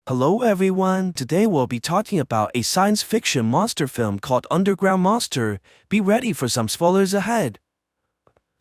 Hello everyone, today we'll be talking about a science fiction monster film called Underground Monster. Be ready for some spoilers ahead.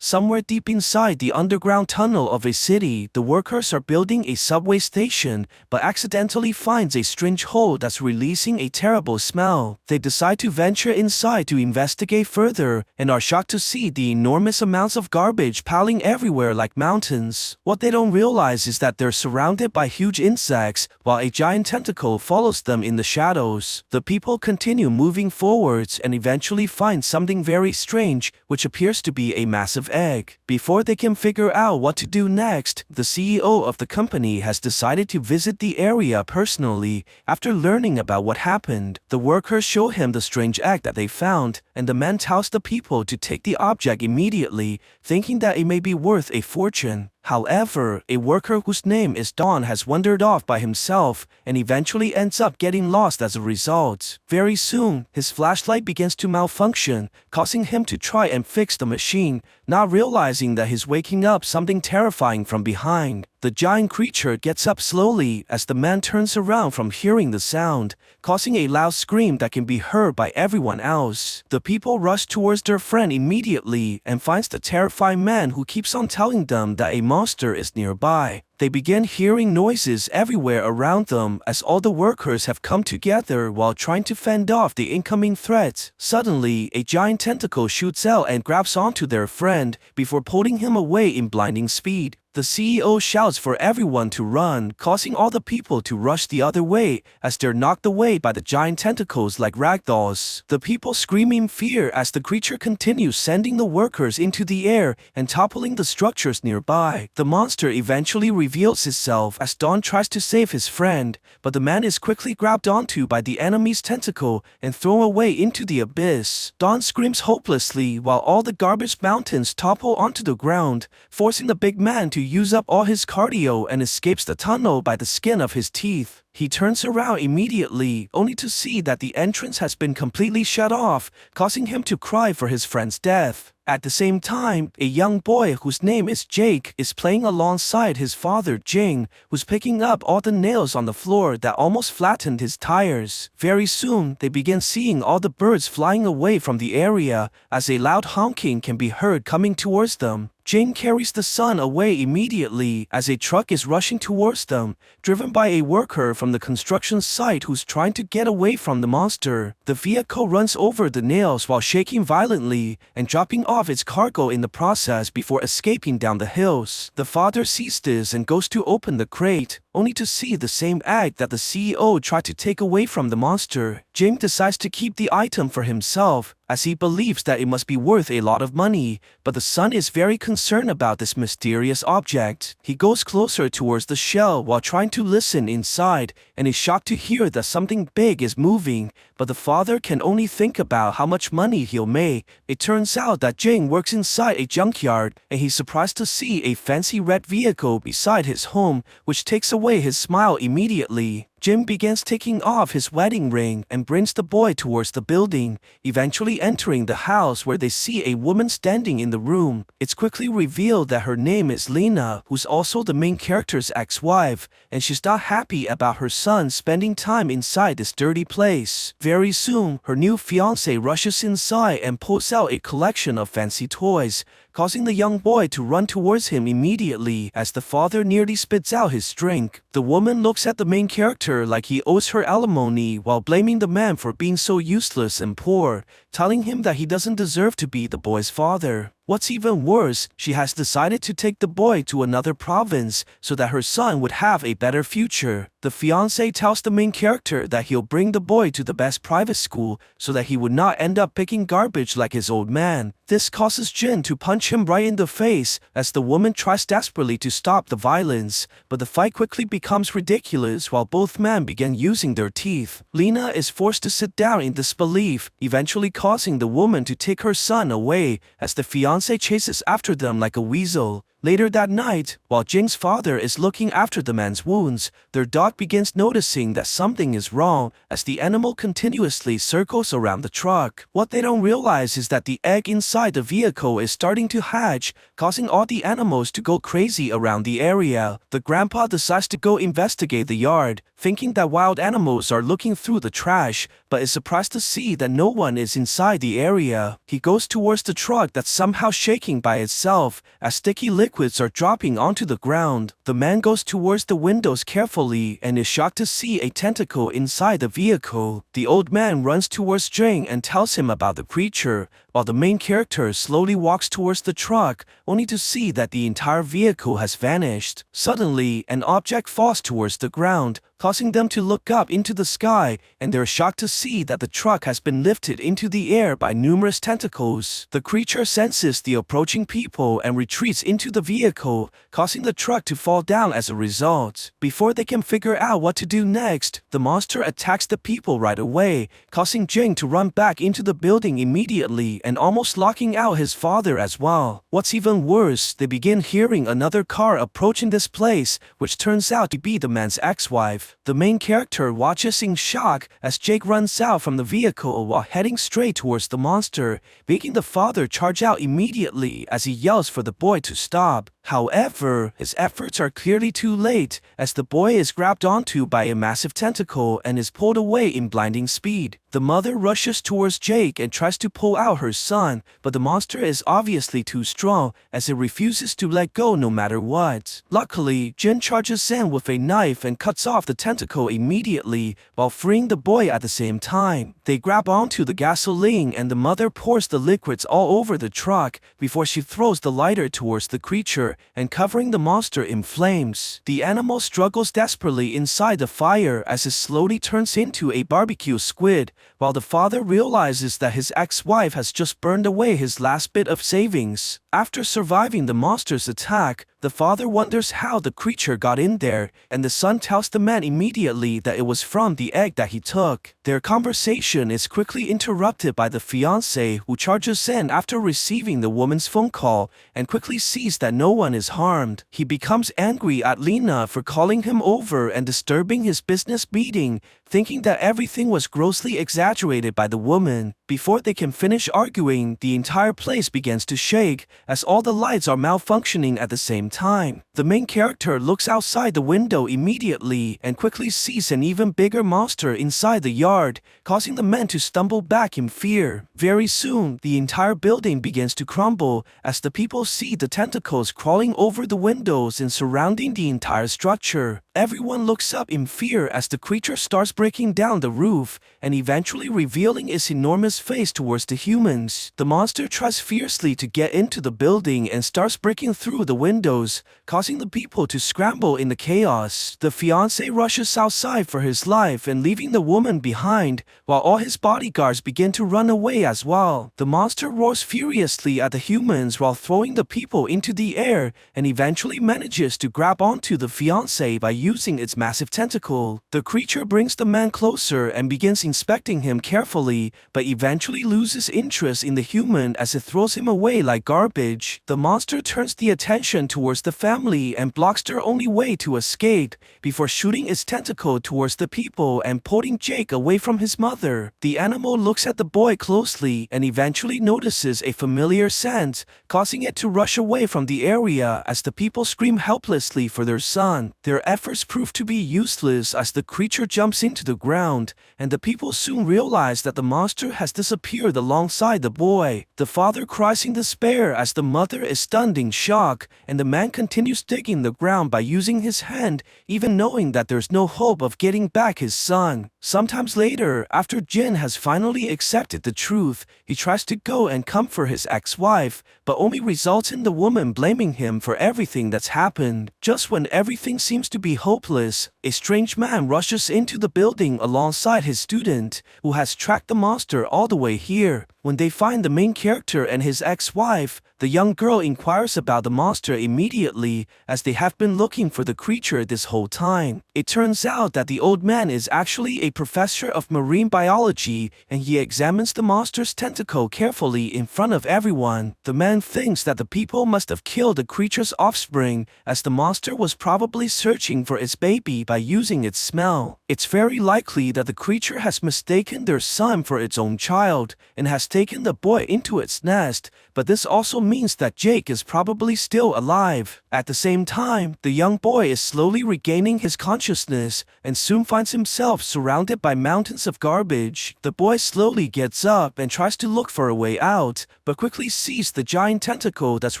Somewhere deep inside the underground tunnel of a city, the workers are building a subway station, but accidentally finds a strange hole that's releasing a terrible smell. They decide to venture inside to investigate further, and are shocked to see the enormous amounts of garbage piling everywhere like mountains. What they don't realize is that they're surrounded by huge insects, while a giant tentacle follows them in the shadows. The people continue moving forwards and eventually find something very strange, which appears to be a massive egg. Before they can figure out what to do next, the CEO of the company has decided to visit the area personally. After learning about what happened, the workers show him the strange egg that they found, and the man tells the people to take the object immediately, thinking that it may be worth a fortune. However, a worker whose name is Don has wandered off by himself and eventually ends up getting lost as a result. Very soon, his flashlight begins to malfunction, causing him to try and fix the machine, not realizing that he's waking up something terrifying from behind. The giant creature gets up slowly as the man turns around from hearing the sound, causing a loud scream that can be heard by everyone else. The people rush towards their friend immediately and finds the terrifying man who keeps on telling them that a monster is nearby. They begin hearing noises everywhere around them as all the workers have come together while trying to fend off the incoming threat. Suddenly, a giant tentacle shoots out and grabs onto their friend before pulling him away in blinding speed. The CEO shouts for everyone to run, causing all the people to rush the other way as they're knocked away by the giant tentacles like ragdolls. The people scream in fear as the creature continues sending the workers into the air and toppling the structures nearby. The monster eventually reveals itself as Don tries to save his friend, but the man is quickly grabbed onto by the enemy's tentacle and thrown away into the abyss. Don screams hopelessly while all the garbage mountains topple onto the ground, forcing the big man to use up all his cardio and escapes the tunnel by the skin of his teeth. He turns around immediately, only to see that the entrance has been completely shut off, causing him to cry for his friend's death. At the same time, a young boy whose name is Jake is playing alongside his father Jing, who's picking up all the nails on the floor that almost flattened his tires. Very soon, they begin seeing all the birds flying away from the area as a loud honking can be heard coming towards them. Jing carries the son away immediately as a truck is rushing towards them, driven by a worker from the construction site who's trying to get away from the monster. The vehicle runs over the nails while shaking violently and dropping off its cargo in the process before escaping down the hills. The father sees this and goes to open the crate, only to see the same egg that the CEO tried to take away from the monster. Jim decides to keep the item for himself, as he believes that it must be worth a lot of money, but the son is very concerned about this mysterious object. He goes closer towards the shell while trying to listen inside, and is shocked to hear that something big is moving, but the father can only think about how much money he'll make. It turns out that Jing works inside a junkyard, and he's surprised to see a fancy red vehicle beside his home, which takes away his smile immediately. Jim begins taking off his wedding ring and brings the boy towards the building, eventually entering the house where they see a woman standing in the room. It's quickly revealed that her name is Lena, who's also the main character's ex-wife, and she's not happy about her son spending time inside this dirty place. Very soon, her new fiancé rushes inside and pulls out a collection of fancy toys, causing the young boy to run towards him immediately as the father nearly spits out his drink. The woman looks at the main character like he owes her alimony while blaming the man for being so useless and poor, telling him that he doesn't deserve to be the boy's father. What's even worse, she has decided to take the boy to another province so that her son would have a better future. The fiancé tells the main character that he'll bring the boy to the best private school so that he would not end up picking garbage like his old man. This causes Jin to punch him right in the face as the woman tries desperately to stop the violence, but the fight quickly becomes ridiculous while both men begin using their teeth. Lena is forced to sit down in disbelief, eventually causing the woman to take her son away as the fiancé chases after them like a weasel. Later that night, while Jing's father is looking after the man's wounds, their dog begins noticing that something is wrong as the animal continuously circles around the truck. What they don't realize is that the egg inside the vehicle is starting to hatch, causing all the animals to go crazy around the area. The grandpa decides to go investigate the yard, thinking that wild animals are looking through the trash, but is surprised to see that no one is inside the area. He goes towards the truck that's somehow shaking by itself as sticky liquids are dropping onto the ground. The man goes towards the windows carefully and is shocked to see a tentacle inside the vehicle. The old man runs towards Jing and tells him about the creature, while the main character slowly walks towards the truck, only to see that the entire vehicle has vanished. Suddenly, an object falls towards the ground, causing them to look up into the sky, and they're shocked to see that the truck has been lifted into the air by numerous tentacles. The creature senses the approaching people and retreats into the vehicle, causing the truck to fall down as a result. Before they can figure out what to do next, the monster attacks the people right away, causing Jing to run back into the building immediately and almost locking out his father as well. What's even worse, they begin hearing another car approaching this place, which turns out to be the man's ex-wife. The main character watches in shock as Jake runs out from the vehicle while heading straight towards the monster, making the father charge out immediately as he yells for the boy to stop. However, his efforts are clearly too late as the boy is grabbed onto by a massive tentacle and is pulled away in blinding speed. The mother rushes towards Jake and tries to pull out her son, but the monster is obviously too strong as it refuses to let go no matter what. Luckily, Jin charges in with a knife and cuts off the tentacle immediately while freeing the boy at the same time. They grab onto the gasoline and the mother pours the liquids all over the truck before she throws the lighter towards the creature and covering the monster in flames. The animal struggles desperately inside the fire as it slowly turns into a barbecue squid, while the father realizes that his ex-wife has just burned away his last bit of savings. After surviving the monster's attack, the father wonders how the creature got in there, and the son tells the man immediately that it was from the egg that he took. Their conversation is quickly interrupted by the fiancé, who charges in after receiving the woman's phone call and quickly sees that no one is harmed. He becomes angry at Lena for calling him over and disturbing his business meeting, thinking that everything was grossly exaggerated by the woman. Before they can finish arguing, the entire place begins to shake as all the lights are malfunctioning at the same time. The main character looks outside the window immediately and quickly sees an even bigger monster inside the yard, causing the men to stumble back in fear. Very soon, the entire building begins to crumble as the people see the tentacles crawling over the windows and surrounding the entire structure. Everyone looks up in fear as the creature starts breaking down the roof and eventually revealing its enormous face towards the humans. The monster tries fiercely to get into the building and starts breaking through the windows, causing the people to scramble in the chaos. The fiancé rushes outside for his life and leaving the woman behind, while all his bodyguards begin to run away as well. The monster roars furiously at the humans while throwing the people into the air and eventually manages to grab onto the fiancé by using its massive tentacle. The creature brings the man closer and begins inspecting him carefully, but eventually loses interest in the human as it throws him away like garbage. The monster turns the attention towards the family and blocks their only way to escape before shooting its tentacle towards the people and pulling Jake away from his mother. The animal looks at the boy closely and eventually notices a familiar scent, causing it to rush away from the area as the people scream helplessly for their son. Their efforts prove to be useless as the creature jumps into the ground, and the people soon realize that the monster has disappeared alongside the boy. The father cries in despair as the mother is stunned in shock, and the man continues digging the ground by using his hand, even knowing that there's no hope of getting back his son. Sometimes later, after Jin has finally accepted the truth, he tries to go and comfort his ex-wife, but only results in the woman blaming him for everything that's happened. Just when everything seems to be hopeless, a strange man rushes into the building alongside his student, who has tracked the monster all the way here. When they find the main character and his ex-wife, the young girl inquires about the monster immediately, as they have been looking for the creature this whole time. It turns out that the old man is actually a professor of marine biology, and he examines the monster's tentacle carefully in front of everyone. The man thinks that the people must have killed the creature's offspring, as the monster was probably searching for its baby by using its smell. It's very likely that the creature has mistaken their son for its own child, and has taken the boy into its nest, but this also means that Jake is probably still alive. At the same time, the young boy is slowly regaining his consciousness, and soon finds himself surrounded by mountains of garbage. The boy slowly gets up and tries to look for a way out, but quickly sees the giant tentacle that's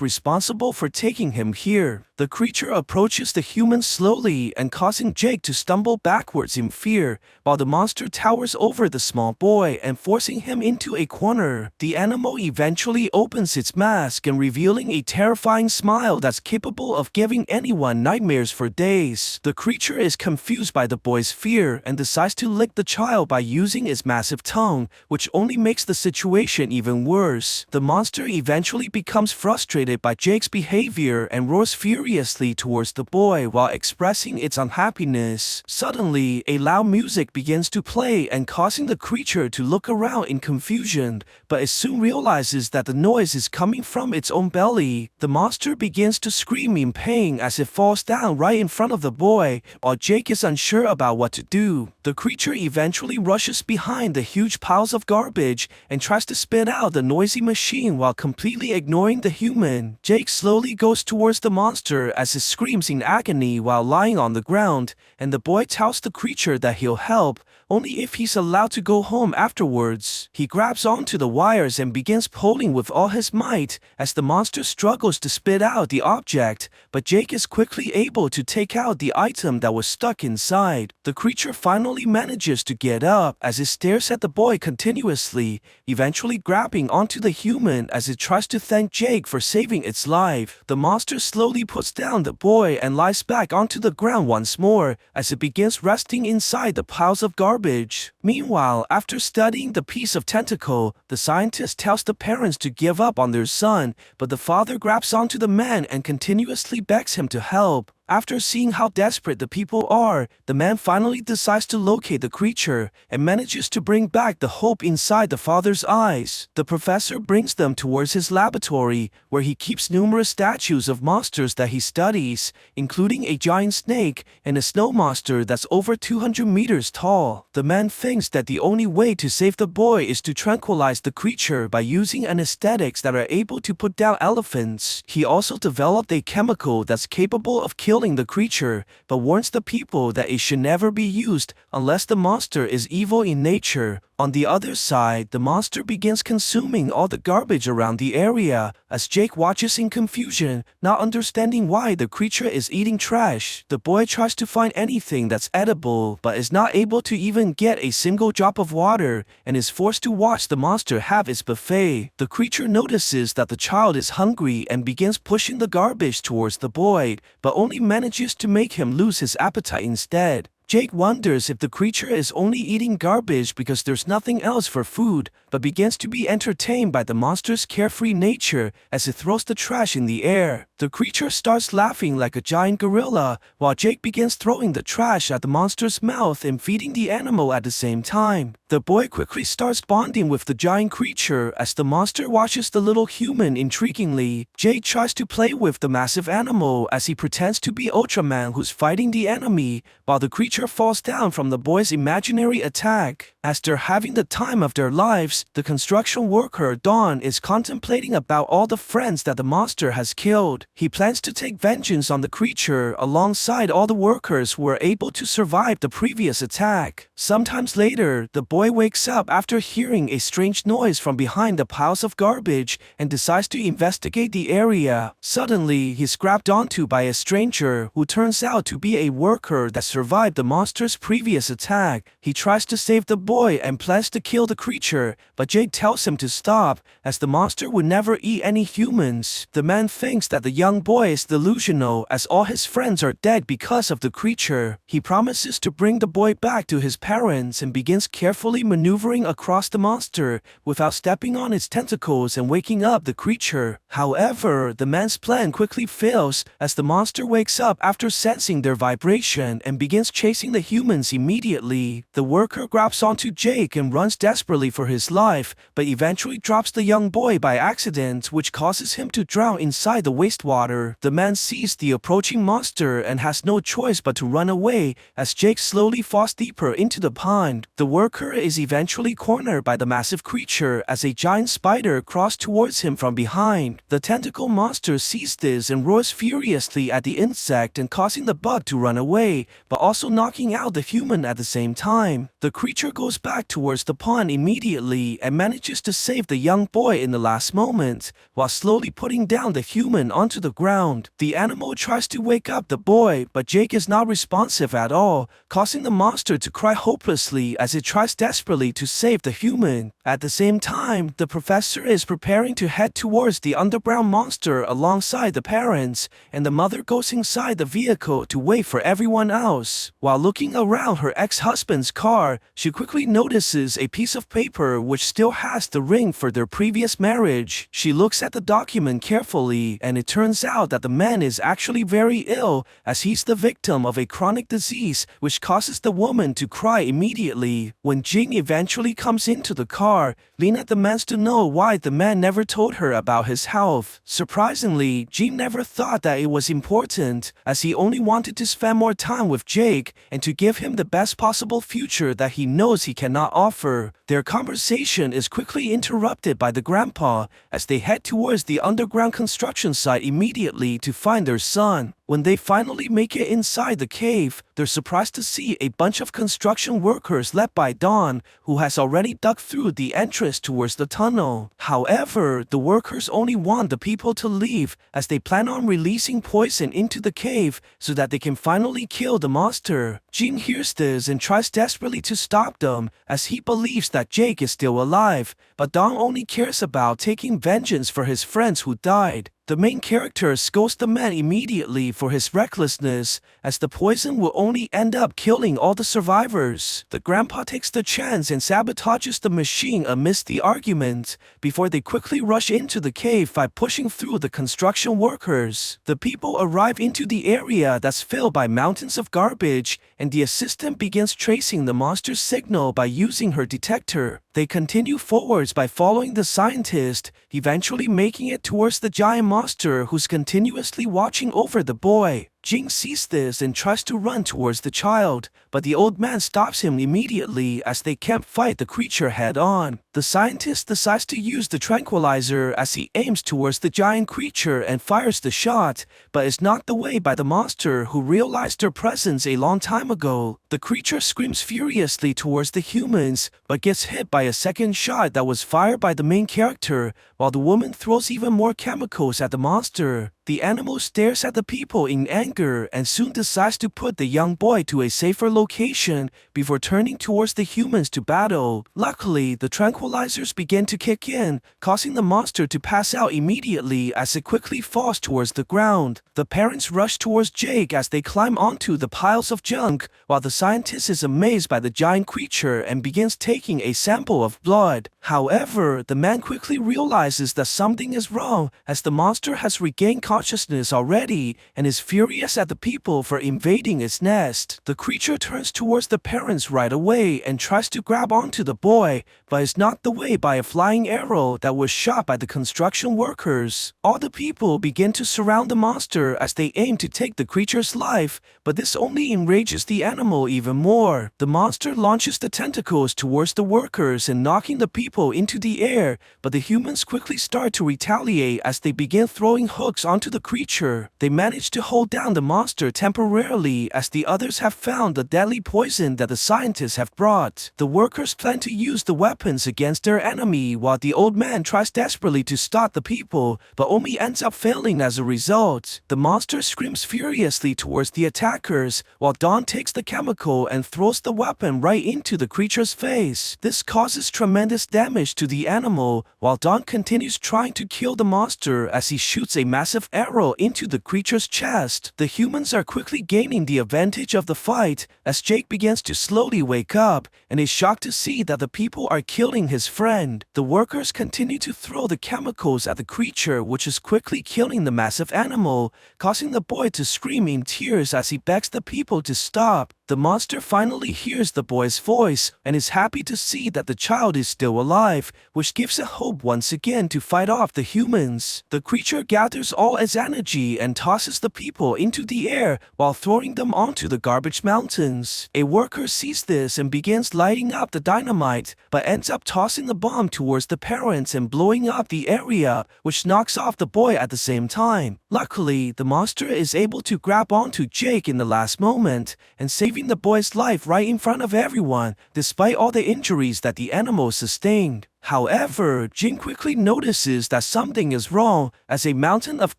responsible for taking him here. The creature approaches the human slowly and causing Jake to stumble backwards in fear, while the monster towers over the small boy and forcing him into a corner. The animal eventually opens its mask and revealing a terrifying smile that's capable of giving anyone nightmares for days. The creature is confused by the boy's fear and decides to lick the child by using its massive tongue, which only makes the situation even worse. The monster eventually becomes frustrated by Jake's behavior and roars furiously towards the boy while expressing its unhappiness. Suddenly, a loud music begins to play and causing the creature to look around in confusion, but it soon realizes that the noise is coming from its own belly. The monster begins to scream in pain as it falls down right in front of the boy, while Jake is unsure about what to do. The creature eventually rushes behind the huge piles of garbage and tries to spit out the noisy machine while completely ignoring the human. Jake slowly goes towards the monster as it screams in agony while lying on the ground, and the boy tells the creature that he'll help, only if he's allowed to go home afterwards. He grabs onto the wires and begins pulling with all his might as the monster struggles to spit out the object, but Jake is quickly able to take out the item that was stuck inside. The creature finally manages to get up as it stares at the boy continuously, eventually grabbing onto the human as it tries to thank Jake for saving its life. The monster slowly puts down the boy and lies back onto the ground once more as it begins resting inside the piles of garbage. Meanwhile, after studying the piece of tentacle, the scientist tells the parents to give up on their son, but the father grabs onto the man and continuously begs him to help. After seeing how desperate the people are, the man finally decides to locate the creature and manages to bring back the hope inside the father's eyes. The professor brings them towards his laboratory, where he keeps numerous statues of monsters that he studies, including a giant snake and a snow monster that's over 200 meters tall. The man thinks that the only way to save the boy is to tranquilize the creature by using anesthetics that are able to put down elephants. He also developed a chemical that's capable of killing the creature, but warns the people that it should never be used unless the monster is evil in nature. On the other side, the monster begins consuming all the garbage around the area, as Jake watches in confusion, not understanding why the creature is eating trash. The boy tries to find anything that's edible, but is not able to even get a single drop of water, and is forced to watch the monster have its buffet. The creature notices that the child is hungry and begins pushing the garbage towards the boy, but only manages to make him lose his appetite instead. Jake wonders if the creature is only eating garbage because there's nothing else for food, but begins to be entertained by the monster's carefree nature as it throws the trash in the air. The creature starts laughing like a giant gorilla, while Jake begins throwing the trash at the monster's mouth and feeding the animal at the same time. The boy quickly starts bonding with the giant creature as the monster watches the little human intriguingly. Jake tries to play with the massive animal as he pretends to be Ultraman who's fighting the enemy, while the creature falls down from the boy's imaginary attack. As they're having the time of their lives, the construction worker Dawn is contemplating about all the friends that the monster has killed. He plans to take vengeance on the creature alongside all the workers who were able to survive the previous attack. Sometimes later, the boy wakes up after hearing a strange noise from behind the piles of garbage and decides to investigate the area. Suddenly, he's grabbed onto by a stranger who turns out to be a worker that survived the monster's previous attack. He tries to save the boy and plans to kill the creature, but Jake tells him to stop, as the monster would never eat any humans. The man thinks that the young boy is delusional, as all his friends are dead because of the creature. He promises to bring the boy back to his parents and begins carefully carefully maneuvering across the monster without stepping on its tentacles and waking up the creature. However, the man's plan quickly fails as the monster wakes up after sensing their vibration and begins chasing the humans immediately. The worker grabs onto Jake and runs desperately for his life, but eventually drops the young boy by accident, which causes him to drown inside the wastewater. The man sees the approaching monster and has no choice but to run away as Jake slowly falls deeper into the pond. The worker is eventually cornered by the massive creature as a giant spider crawls towards him from behind. The tentacle monster sees this and roars furiously at the insect and causing the bug to run away, but also knocking out the human at the same time. The creature goes back towards the pond immediately and manages to save the young boy in the last moment, while slowly putting down the human onto the ground. The animal tries to wake up the boy, but Jake is not responsive at all, causing the monster to cry hopelessly as it tries desperately to save the human. At the same time, the professor is preparing to head towards the underground monster alongside the parents, and the mother goes inside the vehicle to wait for everyone else. While looking around her ex-husband's car, she quickly notices a piece of paper which still has the ring for their previous marriage. She looks at the document carefully, and it turns out that the man is actually very ill as he's the victim of a chronic disease which causes the woman to cry immediately. When Jing eventually comes into the car, Lena demands to know why the man never told her about his health. Surprisingly, Jing never thought that it was important, as he only wanted to spend more time with Jake and to give him the best possible future that he knows he cannot offer. Their conversation is quickly interrupted by the grandpa as they head towards the underground construction site immediately to find their son. When they finally make it inside the cave, they're surprised to see a bunch of construction workers led by Dawn, who has already dug through the entrance towards the tunnel. However, the workers only want the people to leave as they plan on releasing poison into the cave so that they can finally kill the monster. Jing hears this and tries desperately to stop them as he believes that Jake is still alive, but Dawn only cares about taking vengeance for his friends who died. The main character scolds the man immediately for his recklessness, as the poison will only end up killing all the survivors. The grandpa takes the chance and sabotages the machine amidst the argument, before they quickly rush into the cave by pushing through the construction workers. The people arrive into the area that's filled by mountains of garbage, and the assistant begins tracing the monster's signal by using her detector. They continue forwards by following the scientist, eventually making it towards the giant monster who's continuously watching over the boy. Jing sees this and tries to run towards the child, but the old man stops him immediately as they can't fight the creature head-on. The scientist decides to use the tranquilizer as he aims towards the giant creature and fires the shot, but is knocked away by the monster who realized their presence a long time ago. The creature screams furiously towards the humans, but gets hit by a second shot that was fired by the main character, while the woman throws even more chemicals at the monster. The animal stares at the people in anger and soon decides to put the young boy to a safer location before turning towards the humans to battle. Luckily, the tranquilizers begin to kick in, causing the monster to pass out immediately as it quickly falls towards the ground. The parents rush towards Jake as they climb onto the piles of junk, while the scientist is amazed by the giant creature and begins taking a sample of blood. However, the man quickly realizes that something is wrong as the monster has regained consciousness already and is furious at the people for invading its nest. The creature turns towards the parents right away and tries to grab onto the boy, but is knocked away by a flying arrow that was shot by the construction workers. All the people begin to surround the monster as they aim to take the creature's life, but this only enrages the animal even more. The monster launches the tentacles towards the workers and knocking the people into the air, but the humans quickly start to retaliate as they begin throwing hooks onto the creature. They manage to hold down the monster temporarily as the others have found the deadly poison that the scientists have brought. The workers plan to use the weapons against their enemy while the old man tries desperately to stop the people, but only ends up failing as a result. The monster screams furiously towards the attackers while Dawn takes the chemical and throws the weapon right into the creature's face. This causes tremendous damage damage to the animal, while Don continues trying to kill the monster as he shoots a massive arrow into the creature's chest. The humans are quickly gaining the advantage of the fight as Jake begins to slowly wake up and is shocked to see that the people are killing his friend. The workers continue to throw the chemicals at the creature, which is quickly killing the massive animal, causing the boy to scream in tears as he begs the people to stop. The monster finally hears the boy's voice and is happy to see that the child is still alive, which gives it hope once again to fight off the humans. The creature gathers all its energy and tosses the people into the air while throwing them onto the garbage mountains. A worker sees this and begins lighting up the dynamite, but ends up tossing the bomb towards the parents and blowing up the area, which knocks off the boy at the same time. Luckily, the monster is able to grab onto Jake in the last moment and saving the boy's life right in front of everyone, despite all the injuries that the animal sustained. However, Jin quickly notices that something is wrong as a mountain of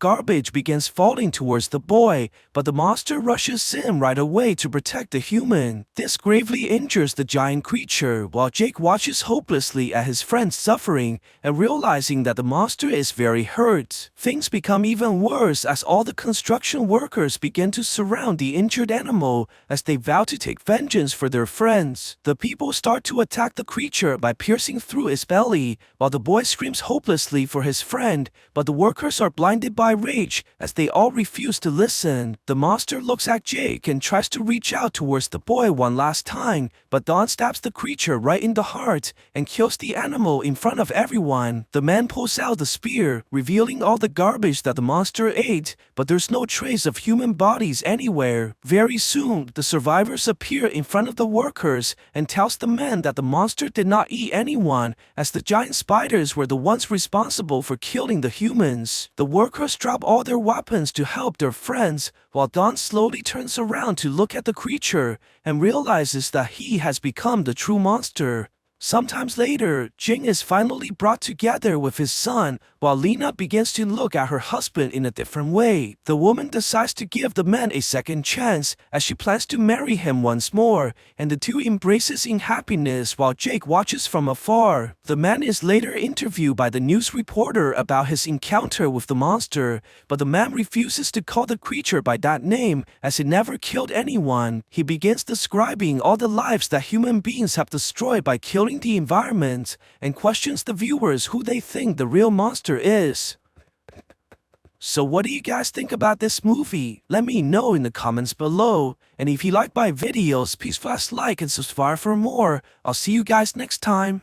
garbage begins falling towards the boy, but the monster rushes in right away to protect the human. This gravely injures the giant creature, while Jake watches hopelessly at his friend suffering and realizing that the monster is very hurt. Things become even worse as all the construction workers begin to surround the injured animal as they vow to take vengeance for their friends. The people start to attack the creature by piercing through its belly, while the boy screams hopelessly for his friend, but the workers are blinded by rage as they all refuse to listen. The monster looks at Jake and tries to reach out towards the boy one last time, but Don stabs the creature right in the heart and kills the animal in front of everyone. The man pulls out the spear, revealing all the garbage that the monster ate, but there's no trace of human bodies anywhere. Very soon, the survivors appear in front of the workers and tells the man that the monster did not eat anyone, as the giant spiders were the ones responsible for killing the humans. The workers drop all their weapons to help their friends, while Don slowly turns around to look at the creature and realizes that he has become the true monster. Sometimes later, Jing is finally brought together with his son, while Lena begins to look at her husband in a different way. The woman decides to give the man a second chance as she plans to marry him once more, and the two embraces in happiness while Jake watches from afar. The man is later interviewed by the news reporter about his encounter with the monster, but the man refuses to call the creature by that name as it never killed anyone. He begins describing all the lives that human beings have destroyed by killing the environment and questions the viewers who they think the real monster is. So what do you guys think about this movie? Let me know in the comments below. And if you like my videos, please press like and subscribe for more. I'll see you guys next time.